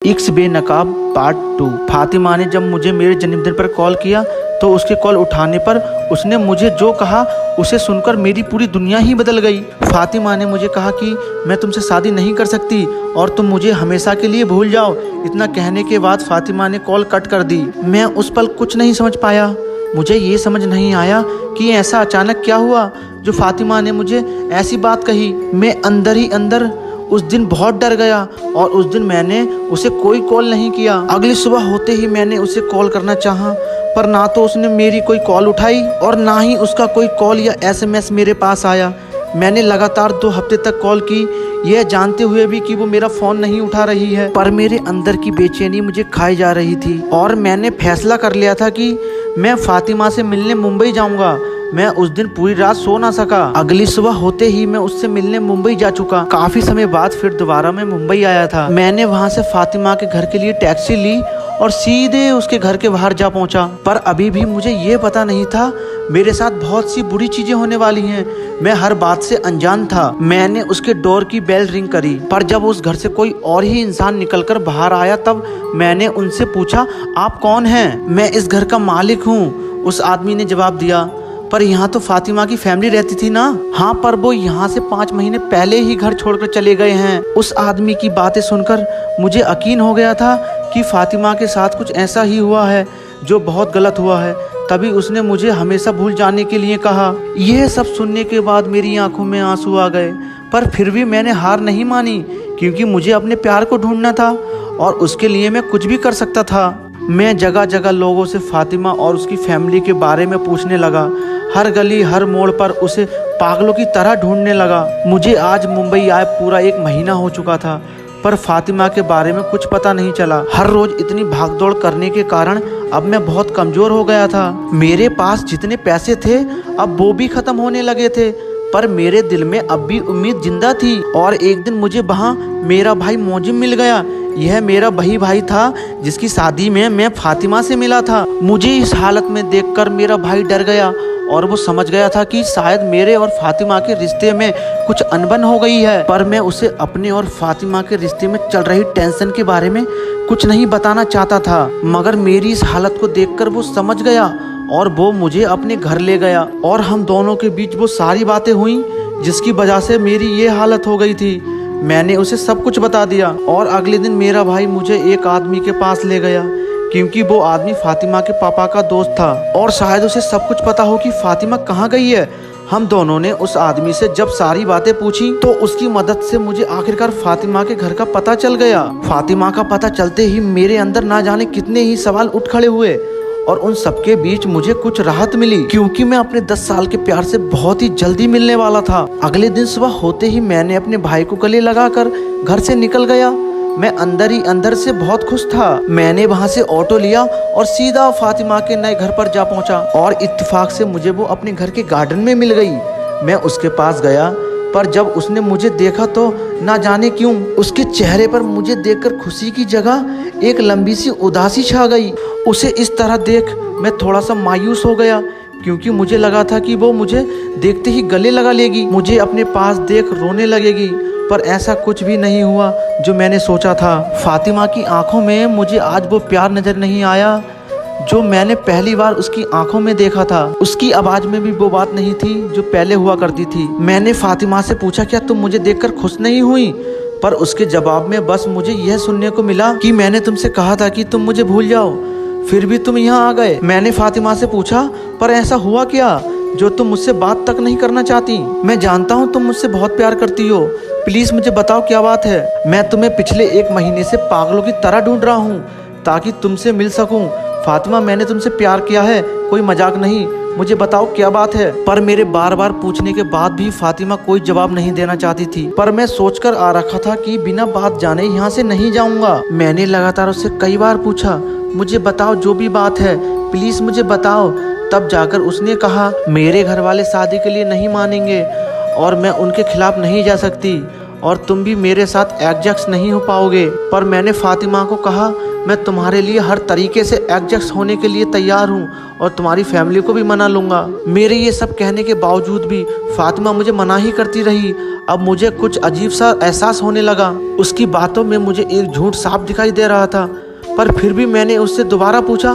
इक्स बेनकाब पार्ट 2। फातिमा ने जब मुझे मेरे जन्मदिन पर कॉल किया तो उसके कॉल उठाने पर उसने मुझे जो कहा उसे सुनकर मेरी पूरी दुनिया ही बदल गई। फातिमा ने मुझे कहा कि मैं तुमसे शादी नहीं कर सकती और तुम मुझे हमेशा के लिए भूल जाओ। इतना कहने के बाद फातिमा ने कॉल कट कर दी। मैं उस पल कुछ नहीं समझ पाया। मुझे ये समझ नहीं आया कि ऐसा अचानक क्या हुआ जो फातिमा ने मुझे ऐसी बात कही। मैं अंदर ही अंदर उस दिन बहुत डर गया और उस दिन मैंने उसे कोई कॉल नहीं किया। अगली सुबह होते ही मैंने उसे कॉल करना चाहा, पर ना तो उसने मेरी कोई कॉल उठाई और ना ही उसका कोई कॉल या एसएमएस मेरे पास आया। मैंने लगातार 2 हफ्ते तक कॉल की, यह जानते हुए भी कि वो मेरा फ़ोन नहीं उठा रही है। पर मेरे अंदर की बेचैनी मुझे खाई जा रही थी और मैंने फैसला कर लिया था कि मैं फातिमा से मिलने मुंबई जाऊंगा। मैं उस दिन पूरी रात सो ना सका। अगली सुबह होते ही मैं उससे मिलने मुंबई जा चुका। काफी समय बाद फिर दोबारा मैं मुंबई आया था। मैंने वहां से फातिमा के घर के लिए टैक्सी ली और सीधे उसके घर के बाहर जा पहुंचा। पर अभी भी मुझे ये पता नहीं था मेरे साथ बहुत सी बुरी चीजें होने वाली हैं। मैं हर बात से अनजान था। मैंने उसके डोर की बेल रिंग करी, पर जब उस घर से कोई और ही इंसान निकलकर बाहर आया तब मैंने उनसे पूछा, आप कौन हैं? मैं इस घर का मालिक हूँ, उस आदमी ने जवाब दिया। पर यहाँ तो फातिमा की फैमिली रहती थी ना? हाँ, पर वो यहाँ से 5 महीने पहले ही घर छोड़कर चले गए हैं। उस आदमी की बातें सुनकर मुझे यकीन हो गया था कि फातिमा के साथ कुछ ऐसा ही हुआ है जो बहुत गलत हुआ है। तभी उसने मुझे हमेशा भूल जाने के लिए कहा। यह सब सुनने के बाद मेरी आंखों में आंसू आ गए, पर फिर भी मैंने हार नहीं मानी क्योंकि मुझे अपने प्यार को ढूंढना था और उसके लिए मैं कुछ भी कर सकता था। मैं जगह जगह लोगों से फातिमा और उसकी फैमिली के बारे में पूछने लगा। हर गली हर मोड़ पर उसे पागलों की तरह ढूंढने लगा। मुझे आज मुंबई आए पूरा 1 महीना हो चुका था, पर फातिमा के बारे में कुछ पता नहीं चला। हर रोज इतनी भागदौड़ करने के कारण अब मैं बहुत कमजोर हो गया था। मेरे पास जितने पैसे थे अब वो भी खत्म होने लगे थे, पर मेरे दिल में अब भी उम्मीद जिंदा थी। और एक दिन मुझे वहाँ मेरा भाई मोजिम मिल गया। यह मेरा वही भाई था जिसकी शादी में मैं फातिमा से मिला था। मुझे इस हालत में देखकर मेरा भाई डर गया और वो समझ गया था कि शायद मेरे और फातिमा के रिश्ते में कुछ अनबन हो गई है। पर मैं उसे अपने और फातिमा के रिश्ते में चल रही टेंशन के बारे में कुछ नहीं बताना चाहता था, मगर मेरी इस हालत को देखकर वो समझ गया और वो मुझे अपने घर ले गया और हम दोनों के बीच वो सारी बातें हुई जिसकी वजह से मेरी ये हालत हो गई थी। मैंने उसे सब कुछ बता दिया और अगले दिन मेरा भाई मुझे एक आदमी के पास ले गया क्योंकि वो आदमी फातिमा के पापा का दोस्त था और शायद उसे सब कुछ पता हो कि फातिमा कहाँ गई है। हम दोनों ने उस आदमी से जब सारी बातें पूछी तो उसकी मदद से मुझे आखिरकार फातिमा के घर का पता चल गया। फातिमा का पता चलते ही मेरे अंदर ना जाने कितने ही सवाल उठ खड़े हुए और उन सबके बीच मुझे कुछ राहत मिली क्योंकि मैं अपने 10 साल के प्यार से बहुत ही जल्दी मिलने वाला था। अगले दिन सुबह होते ही मैंने अपने भाई को गले लगाकर घर से निकल गया। मैं अंदर ही अंदर से बहुत खुश था। मैंने वहां से ऑटो लिया और सीधा फातिमा के नए घर पर जा पहुंचा और इत्तेफाक से मुझे वो अपने घर के गार्डन में मिल गई। मैं उसके पास गया, पर जब उसने मुझे देखा तो ना जाने क्यों उसके चेहरे पर मुझे देखकर खुशी की जगह एक लंबी सी उदासी छा गई। उसे इस तरह देख मैं थोड़ा सा मायूस हो गया क्योंकि मुझे लगा था कि वो मुझे देखते ही गले लगा लेगी, मुझे अपने पास देख रोने लगेगी। पर ऐसा कुछ भी नहीं हुआ जो मैंने सोचा था। फातिमा की आंखों में मुझे आज वो प्यार नजर नहीं आया जो मैंने पहली बार उसकी आंखों में देखा था। उसकी आवाज में भी वो बात नहीं थी जो पहले हुआ करती थी। मैंने फातिमा से पूछा, क्या तुम मुझे देखकर खुश नहीं हुई? पर उसके जवाब में बस मुझे यह सुनने को मिला कि मैंने तुमसे कहा था कि तुम मुझे भूल जाओ, फिर भी तुम यहाँ आ गए। मैंने फातिमा से पूछा, पर ऐसा हुआ क्या जो तुम मुझसे बात तक नहीं करना चाहती? मैं जानता हूँ तुम मुझसे बहुत प्यार करती हो, प्लीज मुझे बताओ क्या बात है। मैं तुम्हें पिछले 1 महीने से पागलों की तरह ढूंढ रहा हूँ ताकि तुमसे मिल सकूं। फातिमा, मैंने तुमसे प्यार किया है, कोई मजाक नहीं, मुझे बताओ क्या बात है। पर मेरे बार बार पूछने के बाद भी फातिमा कोई जवाब नहीं देना चाहती थी। पर मैं सोचकर आ रखा था कि बिना बात जाने यहाँ से नहीं जाऊंगा। मैंने लगातार उससे कई बार पूछा, मुझे बताओ जो भी बात है, प्लीज मुझे बताओ। तब जाकर उसने कहा, मेरे घर वाले शादी के लिए नहीं मानेंगे और मैं उनके खिलाफ नहीं जा सकती और तुम भी मेरे साथ एडजस्ट नहीं हो पाओगे। पर मैंने फातिमा को कहा, मैं तुम्हारे लिए हर तरीके से एडजस्ट होने के लिए तैयार हूँ और तुम्हारी फैमिली को भी मना लूंगा। मेरे ये सब कहने के बावजूद भी फातिमा मुझे मना ही करती रही। अब मुझे कुछ अजीब सा एहसास होने लगा। उसकी बातों में मुझे एक झूठ साफ दिखाई दे रहा था, पर फिर भी मैंने उससे दोबारा पूछा,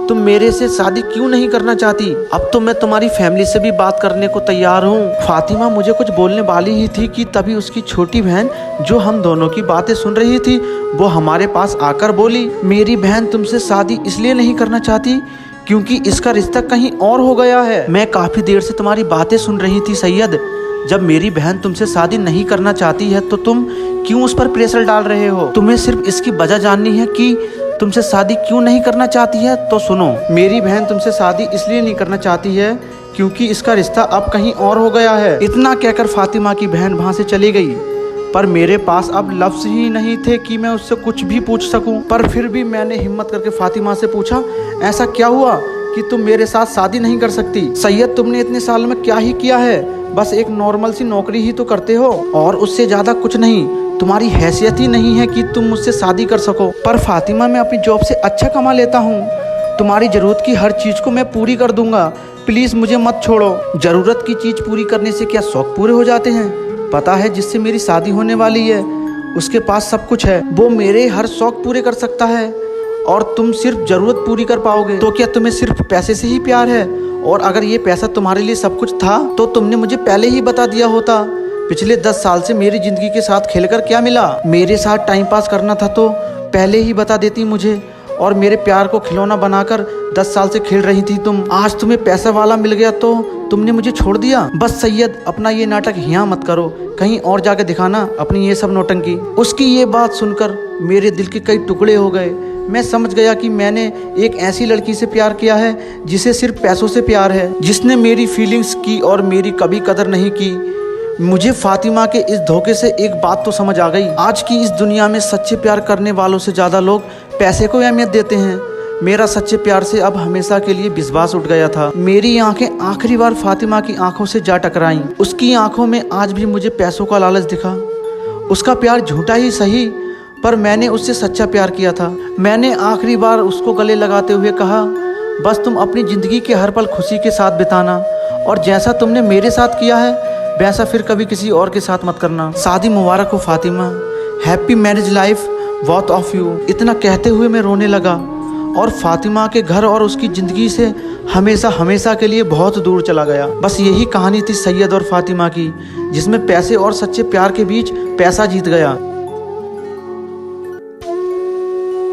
तुम मेरे से शादी क्यों नहीं करना चाहती? अब तो मैं तुम्हारी फैमिली से भी बात करने को तैयार हूँ। फातिमा मुझे कुछ बोलने वाली ही थी कि तभी उसकी छोटी बहन, जो हम दोनों की बातें सुन रही थी, वो हमारे पास आकर बोली, मेरी बहन तुमसे शादी इसलिए नहीं करना चाहती क्योंकि इसका रिश्ता कहीं और हो गया है। मैं काफी देर से तुम्हारी बातें सुन रही थी सैयद। जब मेरी बहन तुमसे शादी नहीं करना चाहती है तो तुम क्यों उस पर प्रेशर डाल रहे हो? तुम्हें सिर्फ इसकी वजह जाननी है कि तुमसे शादी क्यों नहीं करना चाहती है, तो सुनो, मेरी बहन तुमसे शादी इसलिए नहीं करना चाहती है क्योंकि इसका रिश्ता अब कहीं और हो गया है। इतना कहकर फातिमा की बहन वहां से चली गई, पर मेरे पास अब लफ्ज ही नहीं थे कि मैं उससे कुछ भी पूछ सकूं। पर फिर भी मैंने हिम्मत करके फातिमा से पूछा, ऐसा क्या हुआ कि तुम मेरे साथ शादी नहीं कर सकती? सैयद, तुमने इतने साल में क्या ही किया है? बस एक नॉर्मल सी नौकरी ही तो करते हो और उससे ज्यादा कुछ नहीं। तुम्हारी हैसियत ही नहीं है कि तुम मुझसे शादी कर सको। पर फातिमा, मैं अपनी जॉब से अच्छा कमा लेता हूँ, तुम्हारी जरूरत की हर चीज को मैं पूरी कर दूंगा, प्लीज मुझे मत छोड़ो। जरूरत की चीज पूरी करने से क्या शौक पूरे हो जाते हैं? पता है, जिससे मेरी शादी होने वाली है उसके पास सब कुछ है, वो मेरे हर शौक पूरे कर सकता है और तुम सिर्फ जरूरत पूरी कर पाओगे। तो क्या तुम्हें सिर्फ पैसे से ही प्यार है? और अगर ये पैसा तुम्हारे लिए सब कुछ था तो तुमने मुझे पहले ही बता दिया होता। पिछले 10 साल से मेरी जिंदगी के साथ खेलकर क्या मिला? मेरे साथ टाइम पास करना था तो पहले ही बता देती मुझे, और मेरे प्यार को खिलौना बनाकर 10 साल से खेल रही थी तुम। आज तुम्हें पैसा वाला मिल गया तो तुमने मुझे छोड़ दिया। बस सैयद, अपना ये नाटक यहाँ मत करो, कहीं और जाके दिखाना अपनी ये सब नौटंकी। उसकी ये बात सुनकर मेरे दिल के कई टुकड़े हो गए। मैं समझ गया कि मैंने एक ऐसी लड़की से प्यार किया है जिसे सिर्फ पैसों से प्यार है, जिसने मेरी फीलिंग्स की और मेरी कभी कदर नहीं की। मुझे फातिमा के इस धोखे से एक बात तो समझ आ गई, आज की इस दुनिया में सच्चे प्यार करने वालों से ज़्यादा लोग पैसे को अहमियत देते हैं। मेरा सच्चे प्यार से अब हमेशा के लिए विश्वास उठ गया था। मेरी आंखें आखिरी बार फातिमा की आंखों से जा टकराईं। उसकी आंखों में आज भी मुझे पैसों का लालच दिखा। उसका प्यार झूठा ही सही, पर मैंने उससे सच्चा प्यार किया था। मैंने आखिरी बार उसको गले लगाते हुए कहा, बस तुम अपनी ज़िंदगी के हर पल खुशी के साथ बिताना, और जैसा तुमने मेरे साथ किया है वैसा फिर कभी किसी और के साथ मत करना। शादी मुबारक हो Fatima, happy marriage life both of you. इतना कहते हुए मैं रोने लगा और फातिमा के घर और उसकी ज़िंदगी से हमेशा हमेशा के लिए बहुत दूर चला गया। बस यही कहानी थी सैयद और फातिमा की, जिसमें पैसे और सच्चे प्यार के बीच पैसा जीत गया।